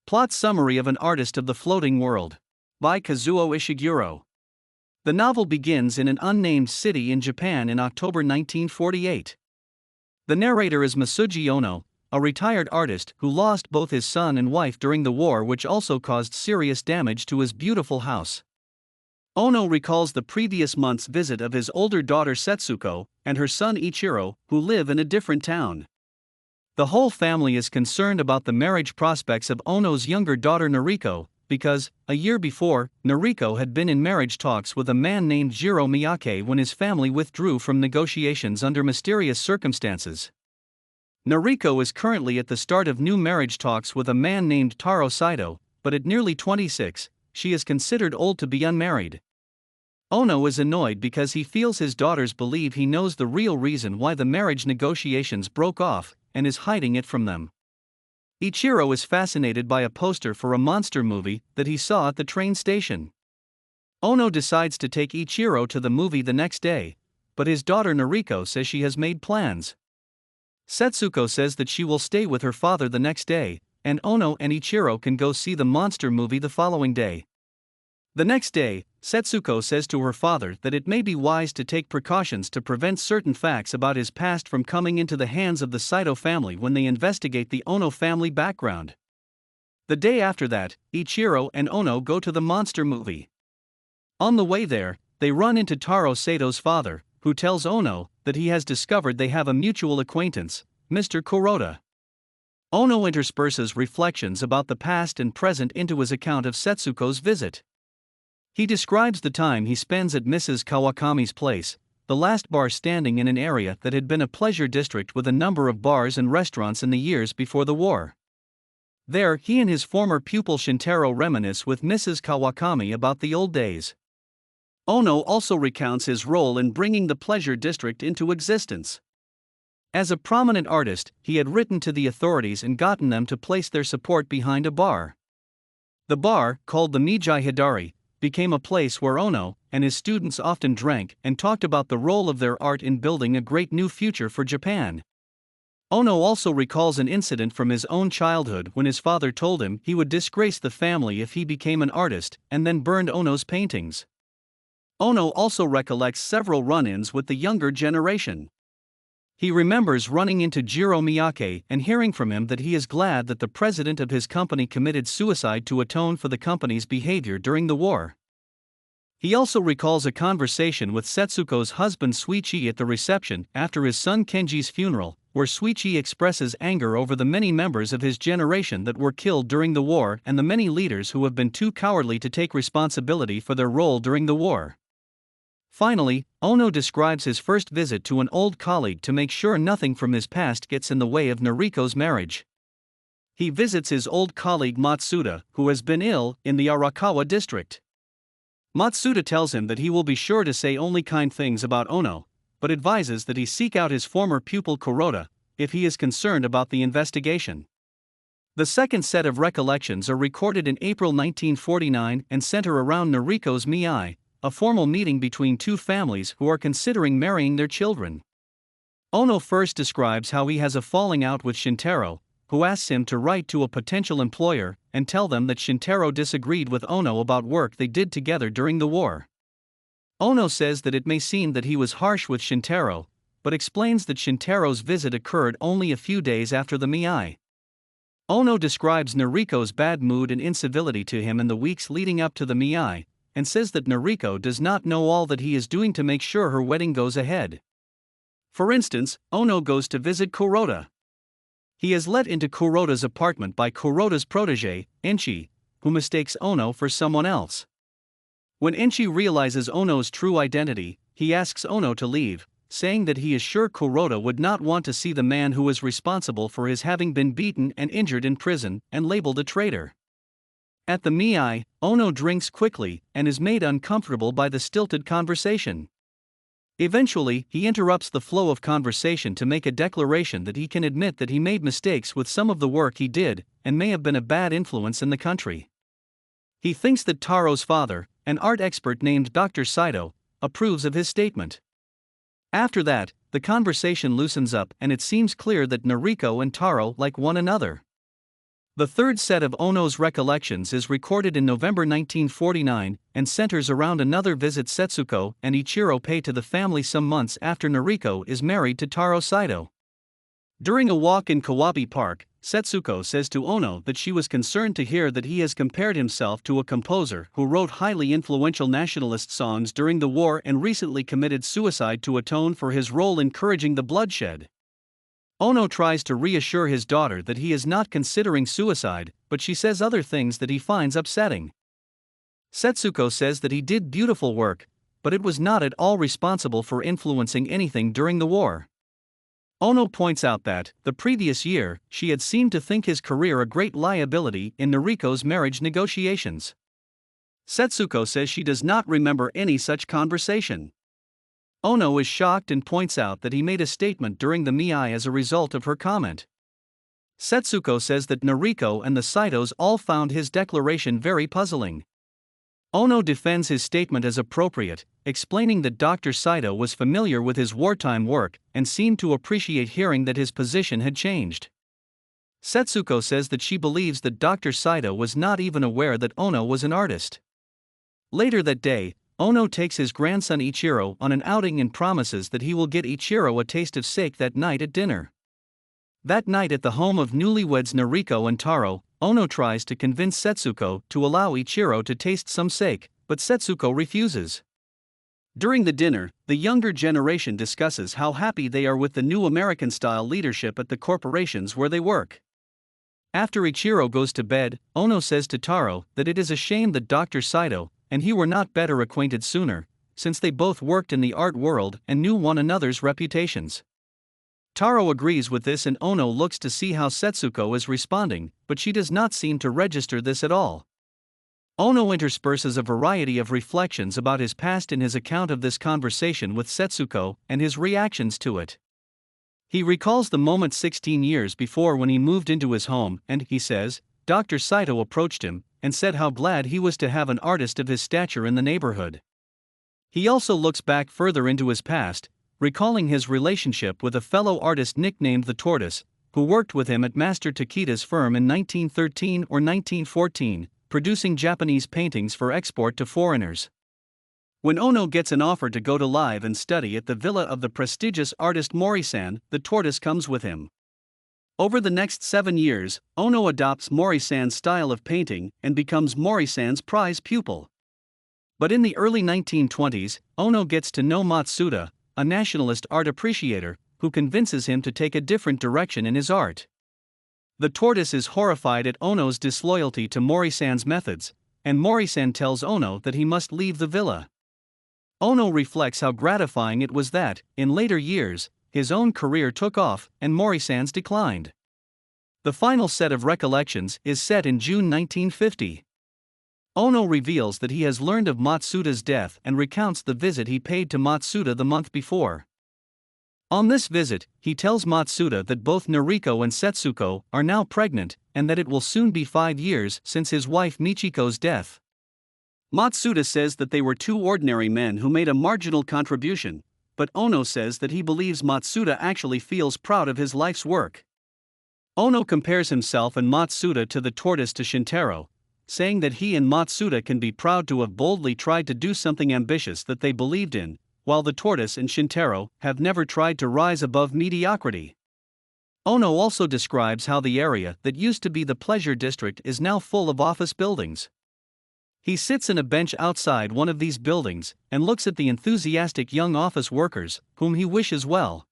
Plot summary of An Artist of the Floating World. By Kazuo Ishiguro. The novel begins in an unnamed city in Japan in October 1948. The narrator is Masuji Ono, a retired artist who lost both his son and wife during the war, which also caused serious damage to his beautiful house. Ono recalls the previous month's visit of his older daughter Setsuko and her son Ichiro, who live in a different town. The whole family is concerned about the marriage prospects of Ono's younger daughter Noriko, because, a year before, Noriko had been in marriage talks with a man named Jiro Miyake when his family withdrew from negotiations under mysterious circumstances. Noriko is currently at the start of new marriage talks with a man named Taro Saito, but at nearly 26, she is considered old to be unmarried. Ono is annoyed because he feels his daughters believe he knows the real reason why the marriage negotiations broke off, and is hiding it from them. Ichiro is fascinated by a poster for a monster movie that he saw at the train station. Ono decides to take Ichiro to the movie the next day, but his daughter Noriko says she has made plans. Setsuko says that she will stay with her father the next day, and Ono and Ichiro can go see the monster movie the following day. The next day, Setsuko says to her father that it may be wise to take precautions to prevent certain facts about his past from coming into the hands of the Saito family when they investigate the Ono family background. The day after that, Ichiro and Ono go to the monster movie. On the way there, they run into Taro Saito's father, who tells Ono that he has discovered they have a mutual acquaintance, Mr. Kuroda. Ono intersperses reflections about the past and present into his account of Setsuko's visit. He describes the time he spends at Mrs. Kawakami's place, the last bar standing in an area that had been a pleasure district with a number of bars and restaurants in the years before the war. There, he and his former pupil Shintaro reminisce with Mrs. Kawakami about the old days. Ono also recounts his role in bringing the pleasure district into existence. As a prominent artist, he had written to the authorities and gotten them to place their support behind a bar. The bar, called the Migi-Hidari, became a place where Ono and his students often drank and talked about the role of their art in building a great new future for Japan. Ono also recalls an incident from his own childhood when his father told him he would disgrace the family if he became an artist, and then burned Ono's paintings. Ono also recollects several run-ins with the younger generation. He remembers running into Jiro Miyake and hearing from him that he is glad that the president of his company committed suicide to atone for the company's behavior during the war. He also recalls a conversation with Setsuko's husband Suichi at the reception after his son Kenji's funeral, where Suichi expresses anger over the many members of his generation that were killed during the war and the many leaders who have been too cowardly to take responsibility for their role during the war. Finally, Ono describes his first visit to an old colleague to make sure nothing from his past gets in the way of Noriko's marriage. He visits his old colleague Matsuda, who has been ill, in the Arakawa district. Matsuda tells him that he will be sure to say only kind things about Ono, but advises that he seek out his former pupil Kuroda if he is concerned about the investigation. The second set of recollections are recorded in April 1949 and center around Noriko's Miai, a formal meeting between two families who are considering marrying their children. Ono first describes how he has a falling out with Shintaro, who asks him to write to a potential employer and tell them that Shintaro disagreed with Ono about work they did together during the war. Ono says that it may seem that he was harsh with Shintaro, but explains that Shintaro's visit occurred only a few days after the Miai. Ono describes Noriko's bad mood and incivility to him in the weeks leading up to the Miai, and says that Noriko does not know all that he is doing to make sure her wedding goes ahead. For instance, Ono goes to visit Kuroda. He is let into Kuroda's apartment by Kuroda's protege, Enchi, who mistakes Ono for someone else. When Enchi realizes Ono's true identity, he asks Ono to leave, saying that he is sure Kuroda would not want to see the man who is responsible for his having been beaten and injured in prison and labeled a traitor. At the Miai, Ono drinks quickly and is made uncomfortable by the stilted conversation. Eventually, he interrupts the flow of conversation to make a declaration that he can admit that he made mistakes with some of the work he did and may have been a bad influence in the country. He thinks that Taro's father, an art expert named Dr. Saito, approves of his statement. After that, the conversation loosens up and it seems clear that Noriko and Taro like one another. The third set of Ono's recollections is recorded in November 1949 and centers around another visit Setsuko and Ichiro pay to the family some months after Noriko is married to Taro Saito. During a walk in Kawabi Park, Setsuko says to Ono that she was concerned to hear that he has compared himself to a composer who wrote highly influential nationalist songs during the war and recently committed suicide to atone for his role encouraging the bloodshed. Ono tries to reassure his daughter that he is not considering suicide, but she says other things that he finds upsetting. Setsuko says that he did beautiful work, but it was not at all responsible for influencing anything during the war. Ono points out that, the previous year, she had seemed to think his career a great liability in Noriko's marriage negotiations. Setsuko says she does not remember any such conversation. Ono is shocked and points out that he made a statement during the Miai as a result of her comment. Setsuko says that Noriko and the Saitos all found his declaration very puzzling. Ono defends his statement as appropriate, explaining that Dr. Saito was familiar with his wartime work and seemed to appreciate hearing that his position had changed. Setsuko says that she believes that Dr. Saito was not even aware that Ono was an artist. Later that day, Ono takes his grandson Ichiro on an outing and promises that he will get Ichiro a taste of sake that night at dinner. That night at the home of newlyweds Noriko and Taro, Ono tries to convince Setsuko to allow Ichiro to taste some sake, but Setsuko refuses. During the dinner, the younger generation discusses how happy they are with the new American-style leadership at the corporations where they work. After Ichiro goes to bed, Ono says to Taro that it is a shame that Dr. Saito and he were not better acquainted sooner, since they both worked in the art world and knew one another's reputations. Taro agrees with this and Ono looks to see how Setsuko is responding, but she does not seem to register this at all. Ono intersperses a variety of reflections about his past in his account of this conversation with Setsuko and his reactions to it. He recalls the moment 16 years before when he moved into his home and, he says, Dr. Saito approached him and said how glad he was to have an artist of his stature in the neighborhood. He also looks back further into his past, recalling his relationship with a fellow artist nicknamed the Tortoise, who worked with him at Master Takita's firm in 1913 or 1914, producing Japanese paintings for export to foreigners. When Ono gets an offer to go to live and study at the villa of the prestigious artist Mori-san, the Tortoise comes with him. Over the next 7 years, Ono adopts Mori-san's style of painting and becomes Mori-san's prize pupil. But in the early 1920s, Ono gets to know Matsuda, a nationalist art appreciator, who convinces him to take a different direction in his art. The Tortoise is horrified at Ono's disloyalty to Mori-san's methods, and Mori-san tells Ono that he must leave the villa. Ono reflects how gratifying it was that, in later years, his own career took off and Mori-san's declined. The final set of recollections is set in June 1950. Ono reveals that he has learned of Matsuda's death and recounts the visit he paid to Matsuda the month before. On this visit, he tells Matsuda that both Noriko and Setsuko are now pregnant and that it will soon be 5 years since his wife Michiko's death. Matsuda says that they were two ordinary men who made a marginal contribution, but Ono says that he believes Matsuda actually feels proud of his life's work. Ono compares himself and Matsuda to the Tortoise to Shintaro, saying that he and Matsuda can be proud to have boldly tried to do something ambitious that they believed in, while the Tortoise and Shintaro have never tried to rise above mediocrity. Ono also describes how the area that used to be the pleasure district is now full of office buildings. He sits on a bench outside one of these buildings and looks at the enthusiastic young office workers, whom he wishes well.